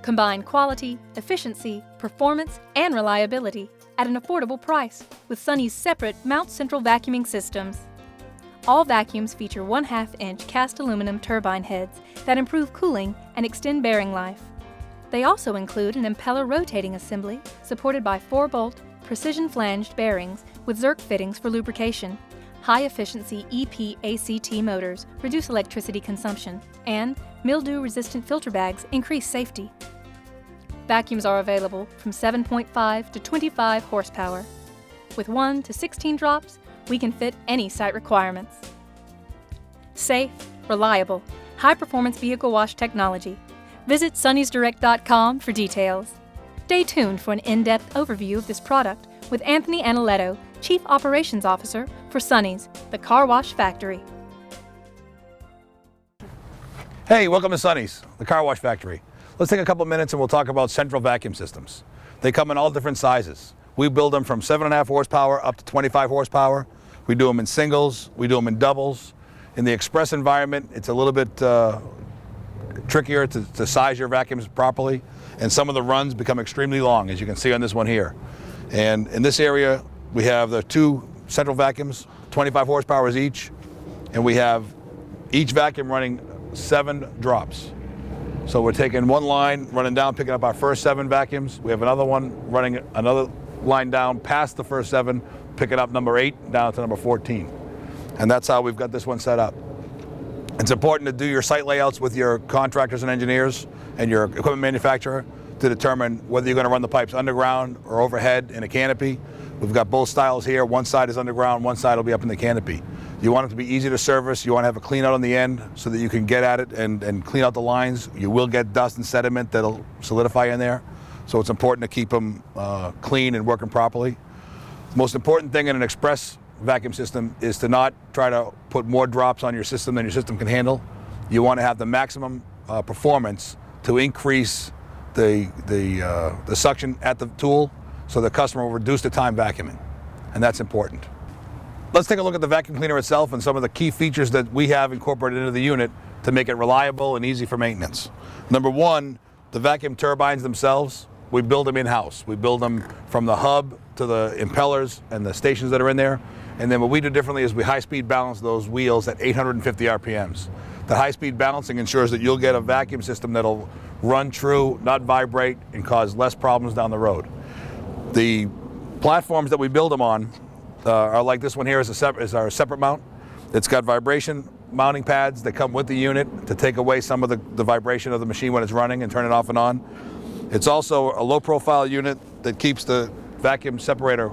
Combine quality, efficiency, performance, and reliability at an affordable price with Sonny's separate SONNY'S Central Vacuum Systems. All vacuums feature 1/2-inch cast aluminum turbine heads that improve cooling and extend bearing life. They also include an impeller rotating assembly supported by 4-bolt, precision-flanged bearings with Zerk fittings for lubrication. High-efficiency EP-ACT motors reduce electricity consumption, and mildew-resistant filter bags increase safety. Vacuums are available from 7.5 to 25 horsepower. With 1 to 16 drops, we can fit any site requirements. Safe, reliable, high-performance vehicle wash technology. Visit sonnysdirect.com for details. Stay tuned for an in-depth overview of this product with Anthony Analetto, Chief Operations Officer for Sonny's, the car wash factory. Hey, welcome to Sonny's, the car wash factory. Let's take a couple minutes and we'll talk about central vacuum systems. They come in all different sizes. We build them from 7.5 horsepower up to 25 horsepower. We do them in singles, we do them in doubles. In the express environment, it's a little bit trickier to size your vacuums properly, and some of the runs become extremely long, as you can see on this one here. And in this area, we have the 2 central vacuums, 25 horsepower each, and we have each vacuum running 7 drops. So we're taking one line, running down, picking up our first 7 vacuums. We have another one running another line down past the first 7, picking up number 8 down to number 14. And that's how we've got this one set up. It's important to do your site layouts with your contractors and engineers and your equipment manufacturer to determine whether you're going to run the pipes underground or overhead in a canopy. We've got both styles here. One side is underground, one side will be up in the canopy. You want it to be easy to service. You want to have a clean out on the end so that you can get at it and clean out the lines. You will get dust and sediment that'll solidify in there. So it's important to keep them clean and working properly. The most important thing in an express vacuum system is to not try to put more drops on your system than your system can handle. You want to have the maximum performance to increase the suction at the tool so the customer will reduce the time vacuuming, and that's important. Let's take a look at the vacuum cleaner itself and some of the key features that we have incorporated into the unit to make it reliable and easy for maintenance. Number one, the vacuum turbines themselves, we build them in-house. We build them from the hub to the impellers and the stations that are in there. And then what we do differently is we high-speed balance those wheels at 850 RPMs. The high-speed balancing ensures that you'll get a vacuum system that'll run true, not vibrate, and cause less problems down the road. The platforms that we build them on are like this one here is our separate mount. It's got vibration mounting pads that come with the unit to take away some of the vibration of the machine when it's running and turn it off and on. It's also a low-profile unit that keeps the vacuum separator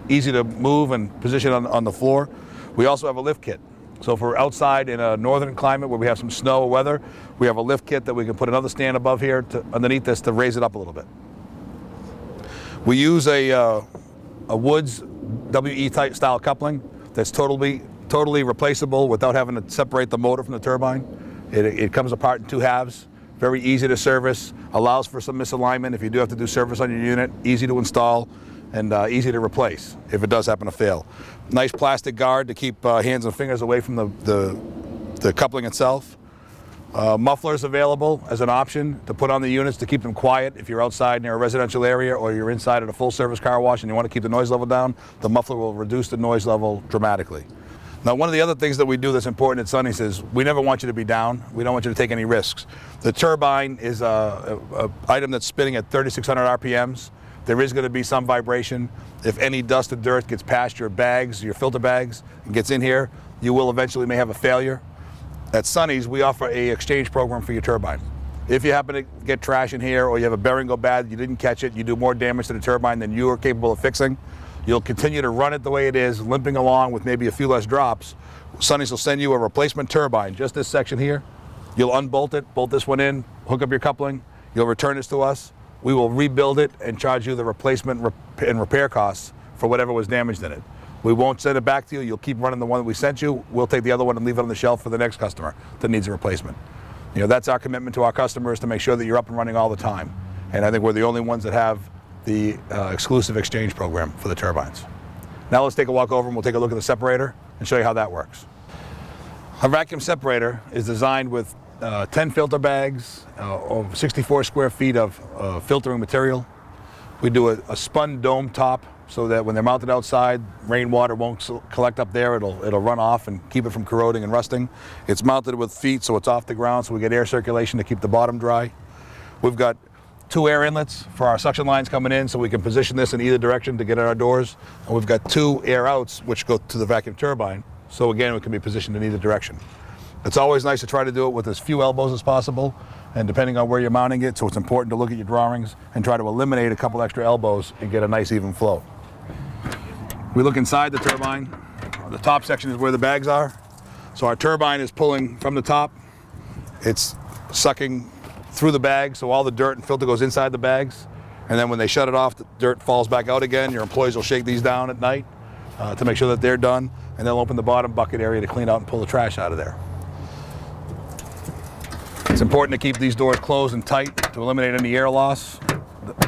easy to move and position on the floor. We also have a lift kit. So if we're outside in a northern climate where we have some snow or weather, we have a lift kit that we can put another stand above here underneath this to raise it up a little bit. We use a Woods WE type style coupling that's totally replaceable without having to separate the motor from the turbine. It comes apart in 2 halves, very easy to service, allows for some misalignment if you do have to do service on your unit, easy to install, and easy to replace if it does happen to fail. Nice plastic guard to keep hands and fingers away from the coupling itself. Mufflers available as an option to put on the units to keep them quiet if you're outside near a residential area or you're inside at a full service car wash and you want to keep the noise level down. The muffler will reduce the noise level dramatically. Now, one of the other things that we do that's important at Sonny's is we never want you to be down. We don't want you to take any risks. The turbine is a item that's spinning at 3,600 RPMs. There is going to be some vibration. If any dust or dirt gets past your bags, your filter bags, and gets in here, you will eventually may have a failure. At Sonny's, we offer a exchange program for your turbine. If you happen to get trash in here or you have a bearing go bad, you didn't catch it, you do more damage to the turbine than you are capable of fixing, you'll continue to run it the way it is, limping along with maybe a few less drops. Sonny's will send you a replacement turbine, just this section here. You'll unbolt it, bolt this one in, hook up your coupling, you'll return this to us. We will rebuild it and charge you the replacement and repair costs for whatever was damaged in it. We won't send it back to you. You'll keep running the one that we sent you. We'll take the other one and leave it on the shelf for the next customer that needs a replacement. You know, that's our commitment to our customers, to make sure that you're up and running all the time. And I think we're the only ones that have the exclusive exchange program for the turbines. Now let's take a walk over and we'll take a look at the separator and show you how that works. A vacuum separator is designed with 10 filter bags, over 64 square feet of filtering material. We do a spun dome top so that when they're mounted outside, rainwater won't collect up there. It'll run off and keep it from corroding and rusting. It's mounted with feet, so it's off the ground, so we get air circulation to keep the bottom dry. We've got 2 air inlets for our suction lines coming in, so we can position this in either direction to get at our doors. And we've got 2 air outs, which go to the vacuum turbine, so again, it can be positioned in either direction. It's always nice to try to do it with as few elbows as possible, and depending on where you're mounting it, so it's important to look at your drawings and try to eliminate a couple extra elbows and get a nice even flow. We look inside the turbine. The top section is where the bags are. So our turbine is pulling from the top. It's sucking through the bag, so all the dirt and filter goes inside the bags. And then when they shut it off, the dirt falls back out again. Your employees will shake these down at night to make sure that they're done, and they'll open the bottom bucket area to clean out and pull the trash out of there. It's important to keep these doors closed and tight to eliminate any air loss.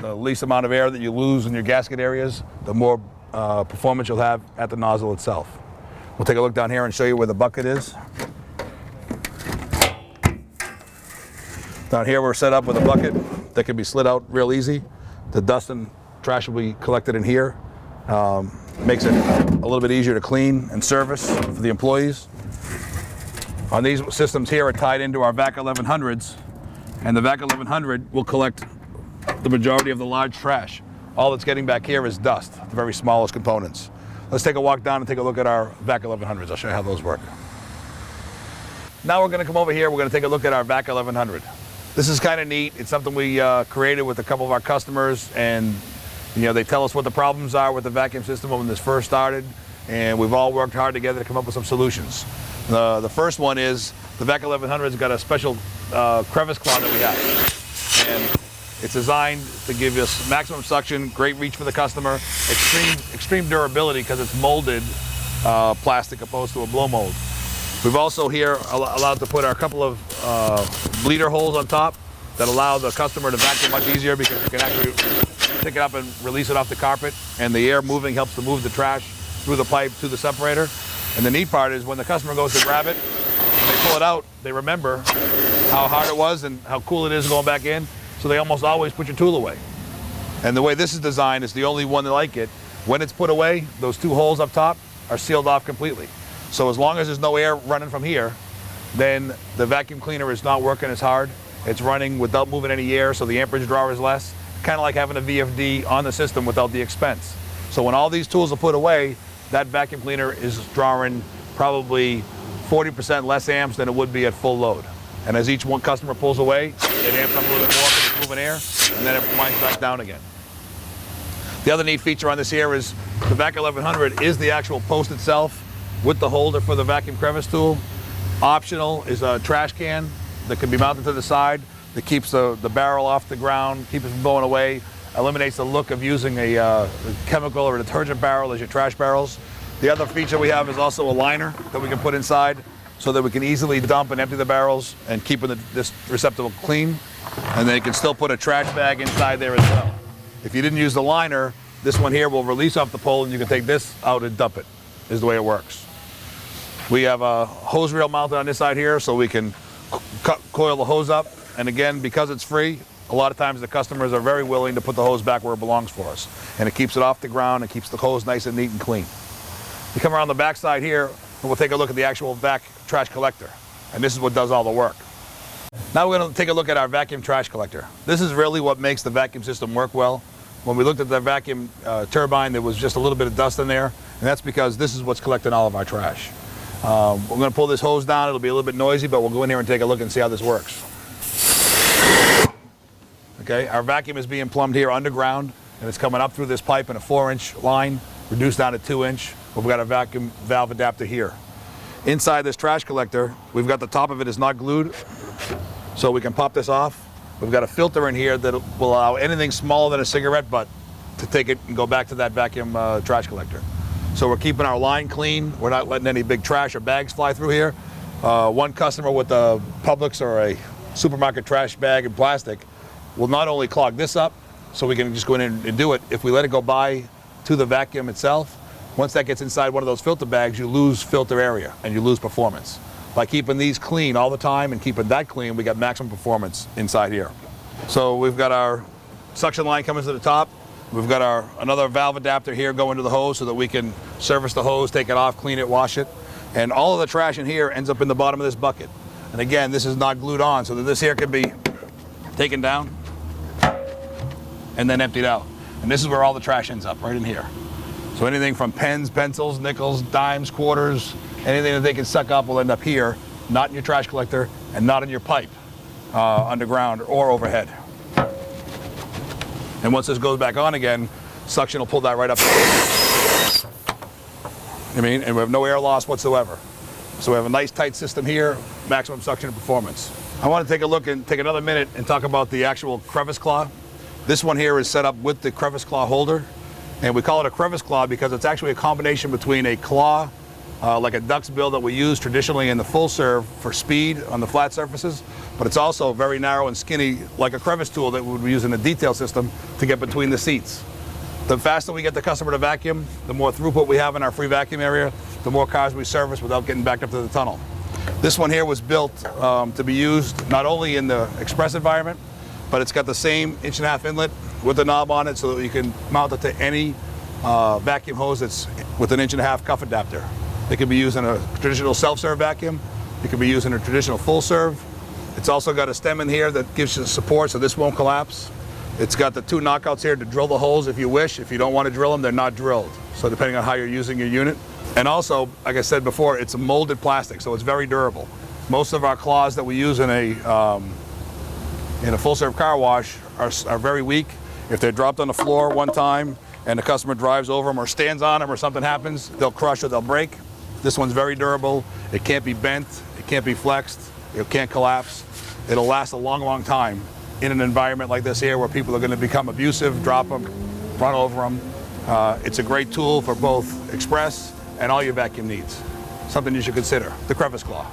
The least amount of air that you lose in your gasket areas, the more performance you'll have at the nozzle itself. We'll take a look down here and show you where the bucket is. Down here we're set up with a bucket that can be slid out real easy. The dust and trash will be collected in here. Makes it a little bit easier to clean and service for the employees. On these systems here are tied into our VAC 1100s, and the VAC 1100 will collect the majority of the large trash. All that's getting back here is dust, the very smallest components. Let's take a walk down and take a look at our VAC 1100s. I'll show you how those work. Now we're going to come over here, we're going to take a look at our VAC 1100. This is kind of neat. It's something we created with a couple of our customers, and they tell us what the problems are with the vacuum system when this first started, and we've all worked hard together to come up with some solutions. The first one is the VAC 1100's got a special crevice cloud that we have, and it's designed to give us maximum suction, great reach for the customer, extreme durability because it's molded plastic opposed to a blow mold. We've also here allowed to put our couple of bleeder holes on top that allow the customer to vacuum much easier because you can actually pick it up and release it off the carpet, and the air moving helps to move the trash through the pipe to the separator. And the neat part is when the customer goes to grab it, when they pull it out, they remember how hard it was and how cool it is going back in, so they almost always put your tool away. And the way this is designed is the only one like it. When it's put away, those 2 holes up top are sealed off completely. So as long as there's no air running from here, then the vacuum cleaner is not working as hard. It's running without moving any air, so the amperage draw is less. Kind of like having a VFD on the system without the expense. So when all these tools are put away, that vacuum cleaner is drawing probably 40% less amps than it would be at full load. And as each one customer pulls away, it amps up a little bit more because it's moving air, and then it winds back down again. The other neat feature on this here is the VAC 1100 is the actual post itself with the holder for the vacuum crevice tool. Optional is a trash can that can be mounted to the side that keeps the barrel off the ground, keeps it from blowing away, eliminates the look of using a chemical or a detergent barrel as your trash barrels. The other feature we have is also a liner that we can put inside so that we can easily dump and empty the barrels and keep this receptacle clean. And then you can still put a trash bag inside there as well. If you didn't use the liner, this one here will release off the pole and you can take this out and dump it, is the way it works. We have a hose reel mounted on this side here so we can coil the hose up. And again, because it's free, a lot of times the customers are very willing to put the hose back where it belongs for us. And it keeps it off the ground and keeps the hose nice and neat and clean. We come around the back side here and we'll take a look at the actual vac trash collector. And this is what does all the work. Now we're going to take a look at our vacuum trash collector. This is really what makes the vacuum system work well. When we looked at the vacuum turbine, there was just a little bit of dust in there, and that's because this is what's collecting all of our trash. We're going to pull this hose down. It'll be a little bit noisy, but we'll go in here and take a look and see how this works. Okay, our vacuum is being plumbed here underground, and it's coming up through this pipe in a 4-inch line, reduced down to 2-inch. We've got a vacuum valve adapter here. Inside this trash collector, we've got the top of it is not glued, so we can pop this off. We've got a filter in here that will allow anything smaller than a cigarette butt to take it and go back to that vacuum trash collector. So we're keeping our line clean. We're not letting any big trash or bags fly through here. One customer with a Publix or a supermarket trash bag and plastic will not only clog this up, so we can just go in and do it. If we let it go by to the vacuum itself, once that gets inside one of those filter bags, you lose filter area and you lose performance. By keeping these clean all the time and keeping that clean, we got maximum performance inside here. So we've got our suction line coming to the top. We've got another valve adapter here going to the hose so that we can service the hose, take it off, clean it, wash it. And all of the trash in here ends up in the bottom of this bucket. And again, this is not glued on, so that this here can be taken down and then emptied out. And this is where all the trash ends up, right in here. So anything from pens, pencils, nickels, dimes, quarters, anything that they can suck up will end up here, not in your trash collector and not in your pipe, underground or overhead. And once this goes back on again, suction will pull that right up. I mean, and we have no air loss whatsoever. So we have a nice tight system here, maximum suction and performance. I want to take a look and take another minute and talk about the actual crevice claw. This one here is set up with the crevice claw holder. And we call it a crevice claw because it's actually a combination between a claw, like a duck's bill that we use traditionally in the full serve for speed on the flat surfaces, but it's also very narrow and skinny, like a crevice tool that we would use in a detail system to get between the seats. The faster we get the customer to vacuum, the more throughput we have in our free vacuum area, the more cars we service without getting backed up to the tunnel. This one here was built to be used not only in the express environment, but it's got the same 1.5 inlet with a knob on it so that you can mount it to any vacuum hose that's with an 1.5 cuff adapter. It can be used in a traditional self-serve vacuum. It can be used in a traditional full serve. It's also got a stem in here that gives you support so this won't collapse. It's got the 2 knockouts here to drill the holes if you wish. If you don't want to drill them, they're not drilled. So depending on how you're using your unit. And also, like I said before, it's a molded plastic, so it's very durable. Most of our claws that we use in a full serve car wash are very weak. If they're dropped on the floor one time and the customer drives over them or stands on them or something happens, they'll crush or they'll break. This one's very durable. It can't be bent, it can't be flexed, it can't collapse. It'll last a long, long time in an environment like this here where people are going to become abusive, drop them, run over them. It's a great tool for both express and all your vacuum needs. Something you should consider, the crevice claw.